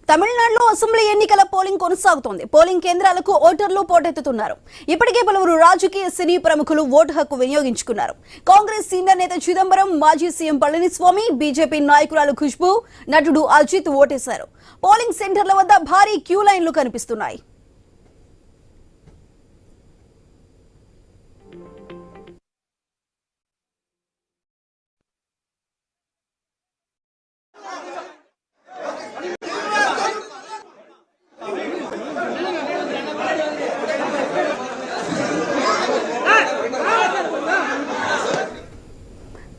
తమిళనాడులో అసెంబ్లీ ఎన్నికల పోలింగ్ కొనసాగుతోంది. పోలింగ్ కేంద్రాలకు ఓటర్లు పోటెత్తుతున్నారు. ఇప్పటికే పలువురు రాజకీయ సినీ ప్రముఖులు ఓటు హక్కు వినియోగించుకున్నారు. కాంగ్రెస్ సీనియర్ నేత చిదంబరం, మాజీ సీఎం పళనిస్వామి, బీజేపీ నాయకురాలు ఖుష్బూ, నటుడు అజిత్ ఓటేశారు. పోలింగ్ సెంటర్ల వద్ద భారీ క్యూ లైన్లు కనిపిస్తున్నాయి.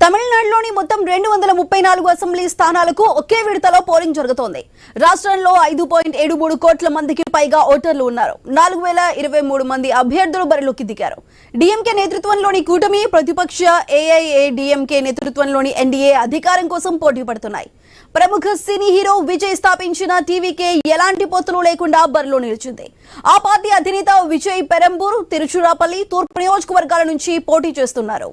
తమిళనాడులోని మొత్తం 234 అసెంబ్లీ స్థానాలకు ఒకే విడతలో పోలింగ్ జరుగుతోంది. రాష్ట్రంలో 5.73 కోట్ల మందికి పైగా ఓటర్లు ఉన్నారు. 4023 మంది అభ్యర్థులు బరిలోకి దిగారు. డీఎంకే నేతృత్వంలోని కూటమి, ప్రతిపక్ష ఏఐఏడీఎంకే నేతృత్వంలోని ఎన్డీఏ అధికారం కోసం పోటీ పడుతున్నాయి. ప్రముఖ సినీ హీరో విజయ్ స్థాపించిన టీవీకే ఎలాంటి పొత్తులు లేకుండా బరిలో నిలిచింది. ఆ పార్టీ అధినేత విజయ్ పెరంబూర్, తిరుచురాపల్లి, తూర్పు నియోజకవర్గాల నుంచి పోటీ చేస్తున్నారు.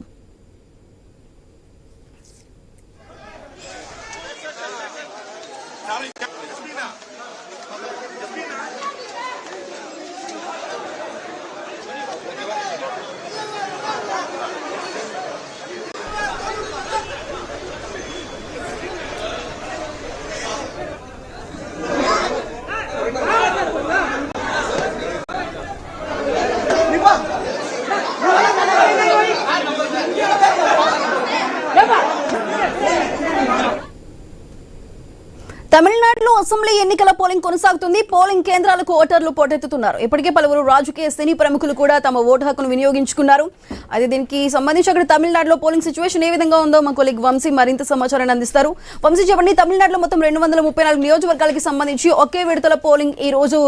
తమిళనాడులో అసెంబ్లీ ఎన్నికల పోలింగ్ కొనసాగుతుంది. పోలింగ్ కేంద్రాలకు ఓటర్లు పోటెత్తుతున్నారు. ఇప్పటికే పలువురు రాజకీయ సినీ ప్రముఖులు కూడా తమ ఓటు హక్కును వినియోగించుకున్నారు. అయితే దీనికి సంబంధించి అక్కడ తమిళనాడులో పోలింగ్ సిచ్యువేషన్ ఏ విధంగా ఉందో మా కొలీగ్ వంశీ మరింత సమాచారాన్ని అందిస్తారు. వంశీ, చెప్పండి, తమిళనాడులో మొత్తం 234 నియోజకవర్గాలకి సంబంధించి ఒకే విడతల పోలింగ్ ఈ రోజు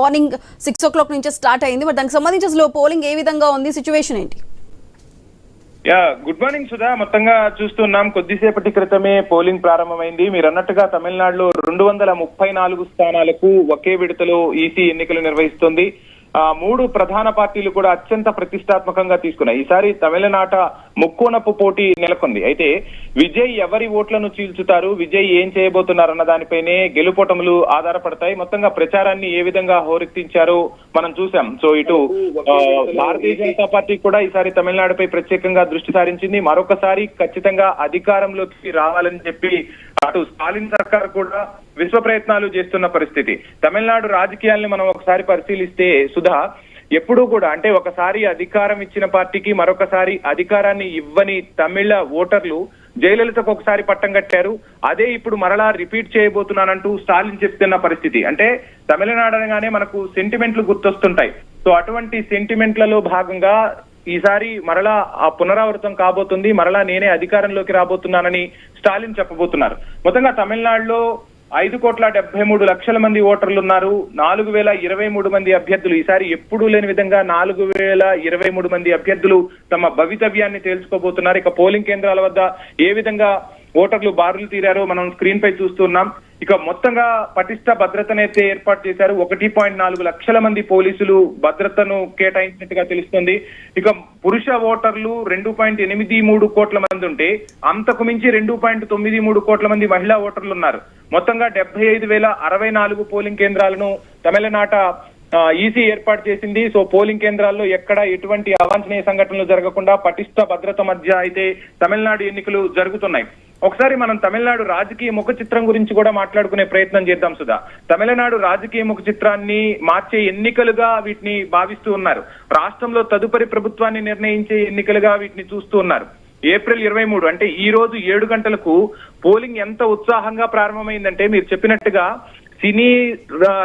మార్నింగ్ 6 o'clock నుంచి స్టార్ట్ అయింది. మరి దానికి సంబంధించి అసలు పోలింగ్ ఏ విధంగా ఉంది, సిచ్యువేషన్ ఏంటి? Good morning Sudha. మొత్తంగా చూస్తున్నాం, కొద్దిసేపటి క్రితమే పోలింగ్ ప్రారంభమైంది. మీరు అన్నట్టుగా తమిళనాడులో 234 స్థానాలకు ఒకే విడతలో ఈసీ ఎన్నికలు నిర్వహిస్తోంది. 3 ప్రధాన పార్టీలు కూడా అత్యంత ప్రతిష్టాత్మకంగా తీసుకున్నాయి. ఈసారి తమిళనాట ముక్కోనపు పోటీ నెలకొంది. అయితే విజయ్ ఎవరి ఓట్లను చీల్చుతారు, విజయ్ ఏం చేయబోతున్నారు అన్న దానిపైనే గెలుపోటములు ఆధారపడతాయి. మొత్తంగా ప్రచారాన్ని ఏ విధంగా హోరెత్తించారో మనం చూసాం. సో ఇటు భారతీయ జనతా పార్టీ కూడా ఈసారి తమిళనాడుపై ప్రత్యేకంగా దృష్టి సారించింది. మరొకసారి ఖచ్చితంగా అధికారంలోకి రావాలని చెప్పి అటు స్టాలిన్ సర్కార్ కూడా విశ్వ ప్రయత్నాలు చేస్తున్న పరిస్థితి. తమిళనాడు రాజకీయాల్ని మనం ఒకసారి పరిశీలిస్తే సుధా, ఎప్పుడూ కూడా అంటే ఒకసారి అధికారం ఇచ్చిన పార్టీకి మరొకసారి అధికారాన్ని ఇవ్వని తమిళ ఓటర్లు జయలలితకు ఒకసారి పట్టం కట్టారు. అదే ఇప్పుడు మరలా రిపీట్ చేయబోతున్నానంటూ స్టాలిన్ చెప్తున్న పరిస్థితి. అంటే తమిళనాడు అనగానే మనకు సెంటిమెంట్లు గుర్తొస్తుంటాయి. సో అటువంటి సెంటిమెంట్లలో భాగంగా ఈసారి మరలా ఆ పునరావృతం కాబోతుంది. మరలా నేనే అధికారంలోకి రాబోతున్నానని స్టాలిన్ చెప్పబోతున్నారు. మొత్తంగా తమిళనాడులో 5,73,00,000 మంది ఓటర్లు ఉన్నారు. 4,023 మంది అభ్యర్థులు. ఈసారి ఎప్పుడూ లేని విధంగా 4,023 మంది అభ్యర్థులు తమ భవితవ్యాన్ని తేల్చుకోబోతున్నారు. ఇక పోలింగ్ కేంద్రాల వద్ద ఏ విధంగా ఓటర్లు బారులు తీరారో మనం స్క్రీన్ పై చూస్తున్నాం. ఇక మొత్తంగా పటిష్ట భద్రతనైతే ఏర్పాటు చేశారు. 1.4 లక్షల మంది పోలీసులు భద్రతను కేటాయించినట్టుగా తెలుస్తుంది. ఇక పురుష ఓటర్లు 2.83 కోట్ల మంది ఉంటే అంతకు మించి 2.93 కోట్ల మంది మహిళా ఓటర్లు ఉన్నారు. మొత్తంగా 75,064 పోలింగ్ కేంద్రాలను తమిళనాట ఈసీ ఏర్పాటు చేసింది. సో పోలింగ్ కేంద్రాల్లో ఎక్కడ ఎటువంటి అవాంఛనీయ సంఘటనలు జరగకుండా పటిష్ట భద్రత మధ్య అయితే తమిళనాడు ఎన్నికలు జరుగుతున్నాయి. ఒకసారి మనం తమిళనాడు రాజకీయ ముఖ చిత్రం గురించి కూడా మాట్లాడుకునే ప్రయత్నం చేద్దాం సుధా. తమిళనాడు రాజకీయ ముఖ చిత్రాన్ని మార్చే ఎన్నికలుగా వీటిని భావిస్తూ ఉన్నారు. రాష్ట్రంలో తదుపరి ప్రభుత్వాన్ని నిర్ణయించే ఎన్నికలుగా వీటిని చూస్తూ ఉన్నారు. ఏప్రిల్ 23 అంటే ఈ రోజు 7 గంటలకు పోలింగ్ ఎంత ఉత్సాహంగా ప్రారంభమైందంటే మీరు చెప్పినట్టుగా సినీ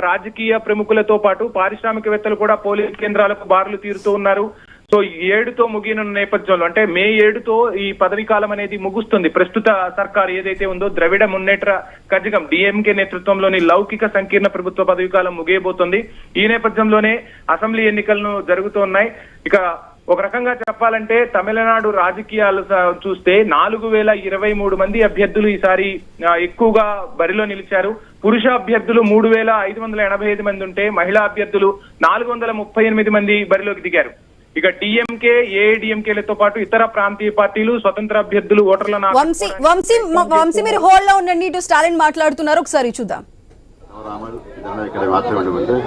రాజకీయ ప్రముఖులతో పాటు పారిశ్రామికవేత్తలు కూడా పోలింగ్ కేంద్రాలకు బారులు తీరుతూ ఉన్నారు. సో 7తో ముగియనున్న నేపథ్యంలో అంటే మే 7తో ఈ పదవీ కాలం అనేది ముగుస్తుంది. ప్రస్తుత సర్కార్ ఏదైతే ఉందో ద్రవిడ మున్నేట్ర కజగం డిఎంకే నేతృత్వంలోని లౌకిక సంకీర్ణ ప్రభుత్వ పదవీ కాలం ముగియబోతుంది. ఈ నేపథ్యంలోనే అసెంబ్లీ ఎన్నికలను జరుగుతున్నాయి. ఇక ఒక రకంగా చెప్పాలంటే తమిళనాడు రాజకీయాలు చూస్తే 4,023 మంది అభ్యర్థులు ఈసారి ఎక్కువగా బరిలో నిలిచారు. పురుష అభ్యర్థులు 3,585 మంది ఉంటే మహిళా అభ్యర్థులు 438 మంది బరిలోకి దిగారు. ఇక డిఎంకే ఏఐడిఎంకేలతో పాటు ఇతర ప్రాంతీయ పార్టీలు స్వతంత్ర అభ్యర్థులు ఓటర్ల వంశీ మీరు హోల్డ్ లో ఉండండి. ఇటు స్టాలిన్ మాట్లాడుతున్నారు, ఒకసారి చూద్దాం. வராமல் ஜனநாயகத்தை மாற்ற வேண்டும் என்று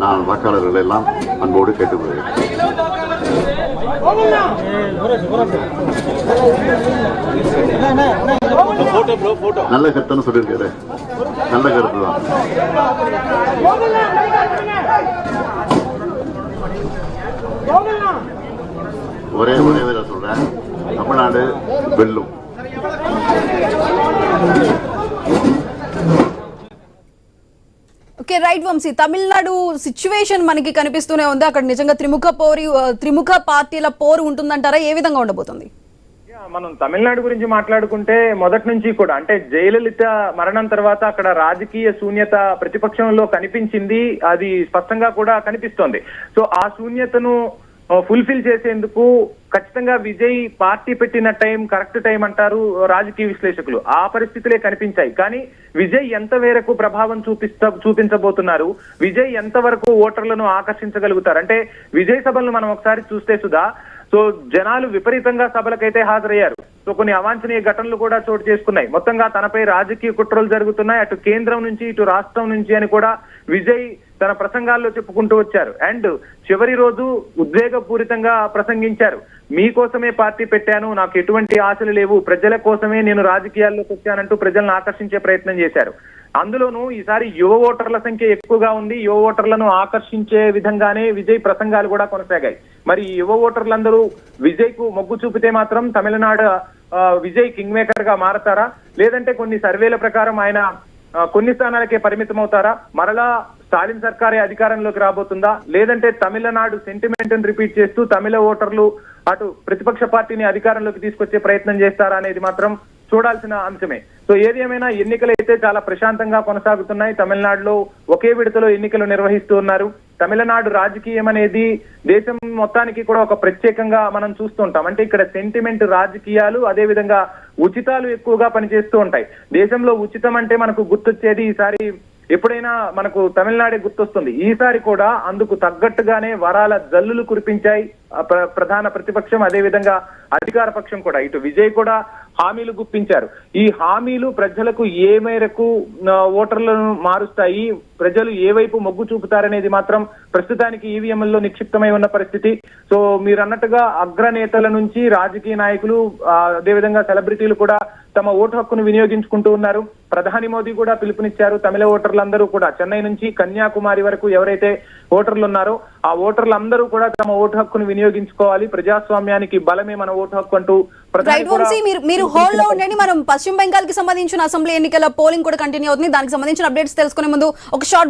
நான் வாக்காளர்கள் எல்லாம் அன்போடு கேட்டுக்கொள்கிறேன். நல்ல கருத்துன்னு சொல்லியிருக்காரு. நல்ல கருத்து தான். ஒரே சொல்றேன், தமிழ்நாடு வெல்லும். Okay right Vamshi, Tamil Nadu situation మనకి కనిపిస్తూనే ఉంది. అక్కడ నిజంగా త్రిముఖ పార్టీల పోరు ఉంటుందంటారా? ఏ విధంగా ఉండబోతుంది? మనం తమిళనాడు గురించి మాట్లాడుకుంటే మొదటి నుంచి కూడా అంటే జయలలిత మరణం తర్వాత అక్కడ రాజకీయ శూన్యత ప్రతిపక్షంలో కనిపించింది. అది స్పష్టంగా కూడా కనిపిస్తోంది. సో ఆ శూన్యతను ఫుల్ఫిల్ చేసేందుకు ఖచ్చితంగా విజయ్ పార్టీ పెట్టిన టైం కరెక్ట్ టైం అంటారు రాజకీయ విశ్లేషకులు. ఆ పరిస్థితులే కనిపించాయి. కానీ విజయ్ ఎంత మేరకు ప్రభావం చూపించబోతున్నారు, విజయ్ ఎంత వరకు ఓటర్లను ఆకర్షించగలుగుతారు అంటే విజయ్ సభలను మనం ఒకసారి చూస్తే సుధా, సో జనాలు విపరీతంగా సభలకైతే హాజరయ్యారు. సో కొన్ని అవాంఛనీయ ఘటనలు కూడా చోటు చేసుకున్నాయి. మొత్తంగా తనపై రాజకీయ కుట్రలు జరుగుతున్నాయి, అటు కేంద్రం నుంచి ఇటు రాష్ట్రం నుంచి అని కూడా విజయ్ తన ప్రసంగాల్లో చెప్పుకుంటూ వచ్చారు. అండ్ చివరి రోజు ఉద్వేగపూరితంగా ప్రసంగించారు. మీకోసమే పార్టీ పెట్టాను, నాకు ఎటువంటి ఆశలు లేవు, ప్రజల కోసమే నేను రాజకీయాల్లోకి వచ్చానంటూ ప్రజలను ఆకర్షించే ప్రయత్నం చేశారు. అందులోనూ ఈసారి యువ ఓటర్ల సంఖ్య ఎక్కువగా ఉంది. యువ ఓటర్లను ఆకర్షించే విధంగానే విజయ్ ప్రసంగాలు కూడా కొనసాగాయి. మరి యువ ఓటర్లందరూ విజయ్ కు మొగ్గు చూపితే మాత్రం తమిళనాడు విజయ్ కింగ్ మేకర్ గా మారతారా, లేదంటే కొన్ని సర్వేల ప్రకారం ఆయన కొన్ని స్థానాలకే పరిమితం అవుతారా, మరలా స్టాలిన్ సర్కారే అధికారంలోకి రాబోతుందా, లేదంటే తమిళనాడు సెంటిమెంట్ ని రిపీట్ చేస్తూ తమిళ ఓటర్లు అటు ప్రతిపక్ష పార్టీని అధికారంలోకి తీసుకొచ్చే ప్రయత్నం చేస్తారా అనేది మాత్రం చూడాల్సిన అంశమే. సో ఏది ఏమైనా ఎన్నికలు అయితే చాలా ప్రశాంతంగా కొనసాగుతున్నాయి. తమిళనాడులో ఒకే విడతలో ఎన్నికలు నిర్వహిస్తూ ఉన్నారు. తమిళనాడు రాజకీయం అనేది దేశం మొత్తానికి కూడా ఒక ప్రత్యేకంగా మనం చూస్తుంటాం. అంటే ఇక్కడ సెంటిమెంట్ రాజకీయాలు, అదే విధంగా ఉచితాలు ఎక్కువగా పనిచేస్తూ ఉంటాయి. దేశంలో ఉచితం అంటే మనకు గుర్తొచ్చేది ఈసారి ఎప్పుడైనా మనకు తమిళనాడే గుర్తొస్తుంది. ఈసారి కూడా అందుకు తగ్గట్టుగానే వరాల జల్లులు కురిపించాయి ప్రధాన ప్రతిపక్షం, అదే విధంగా అధికార పక్షం కూడా. ఇటు విజయ్ కూడా హామీలు గుప్పించారు. ఈ హామీలు ప్రజలకు ఏ మేరకు ఓటర్లను మారుస్తాయి, ప్రజలు ఏ వైపు మొగ్గు చూపుతారనేది మాత్రం ప్రస్తుతానికి ఈవీఎంలలో నిక్షిప్తమై ఉన్న పరిస్థితి. సో మీరు అన్నట్టుగా అగ్రనేతల నుంచి రాజకీయ నాయకులు, అదేవిధంగా సెలబ్రిటీలు కూడా తమ ఓటు హక్కును వినియోగించుకుంటూ ఉన్నారు. ప్రధాని మోదీ కూడా పిలుపునిచ్చారు. తమిళ ఓటర్లందరూ కూడా చెన్నై నుంచి కన్యాకుమారి వరకు ఎవరైతే ఓటర్లు ఉన్నారో ఆ ఓటర్లందరూ కూడా తమ ఓటు హక్కును వినియోగించుకోవాలి. ప్రజాస్వామ్యానికి బలమే మన ఓటు హక్కు అంటూ మీరు హోల్డ్ లో ఉండండి. మనం పశ్చిమ బెంగాల్ కి సంబంధించిన అసెంబ్లీ ఎన్నికల పోలింగ్ కూడా కంటిన్యూ అవుతుంది. దానికి సంబంధించిన అప్డేట్స్ తెలుసుకునే ముందు ఒక షార్ట్